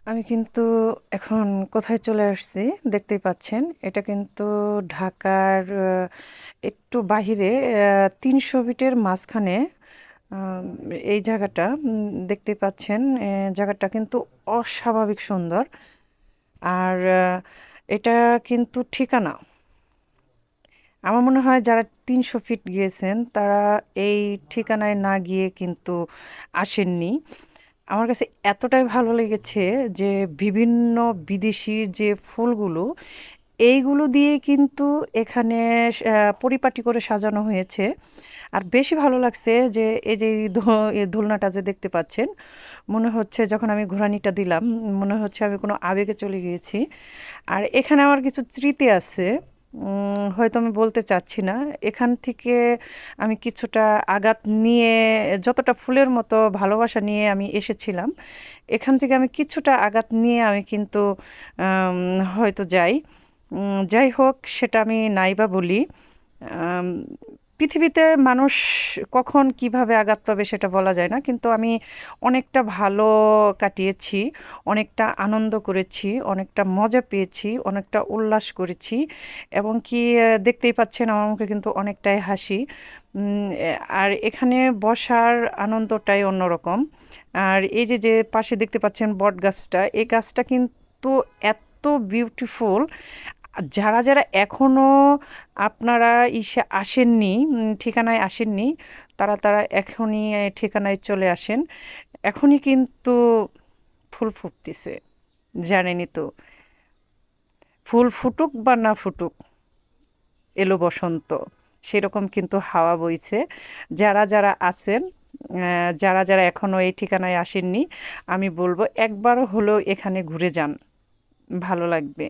আমি কিন্তু এখন কোথায় চলে আসছি দেখতেই পাচ্ছেন। এটা কিন্তু ঢাকার একটু বাহিরে ৩০০ ফিটের মাঝখানে আম, এই জায়গাটা দেখতেই পাচ্ছেন। জায়গাটা কিন্তু অস্বাভাবিক সুন্দর। আর এটা কিন্তু ঠিকানা, আমার মনে হয় যারা ৩০০ ফিট গিয়েছেন তারা এই ঠিকানায় না গিয়ে কিন্তু আসেননি। আমার কাছে এতটাই ভালো লেগেছে যে বিভিন্ন বিদেশি যে ফুলগুলো, এইগুলো দিয়ে কিন্তু এখানে পরিপাটি করে সাজানো হয়েছে। আর বেশি ভালো লাগছে যে এই যে এই দোলনাটা যে দেখতে পাচ্ছেন, মনে হচ্ছে যখন আমি ঘোরানিটা দিলাম, মনে হচ্ছে আমি কোনো আবেগে চলে গিয়েছি। আর এখানে আমার কিছু স্মৃতি আছে, হয়তো আমি বলতে চাচ্ছি না। এখান থেকে আমি কিছুটা আঘাত নিয়ে, যতটা ফুলের মতো ভালোবাসা নিয়ে আমি এসেছিলাম, এখান থেকে আমি কিছুটা আঘাত নিয়ে আমি কিন্তু হয়তো যাই। যাই হোক, সেটা আমি নাইবা বলি। আম, পৃথিবীতে মানুষ কখন কিভাবে আঘাত পাবে সেটা বলা যায় না, কিন্তু আমি অনেকটা ভালো কাটিয়েছি, অনেকটা আনন্দ করেছি, অনেকটা মজা পেয়েছি, অনেকটা উল্লাস করেছি। এবং কি দেখতেই পাচ্ছেন আমার মুখে কিন্তু অনেকটাই হাসি। আর এখানে বসার আনন্দটাই অন্যরকম। আর এই যে যে পাশে দেখতে পাচ্ছেন বট গাছটা, এই গাছটা কিন্তু এত বিউটিফুল। যারা যারা এখনও আপনারা আসেননি, ঠিকানায় আসেননি, তারা তারা এখনই ঠিকানায় চলে আসেন। এখনই কিন্তু ফুল ফুটতেছে, জানেনই তো। ফুল ফুটুক বা না ফুটুক, এলো বসন্ত, সেরকম কিন্তু হাওয়া বইছে। যারা যারা আছেন, যারা যারা এখনও এই ঠিকানায় আসেননি, আমি বলবো একবার হলেও এখানে ঘুরে যান, ভালো লাগবে।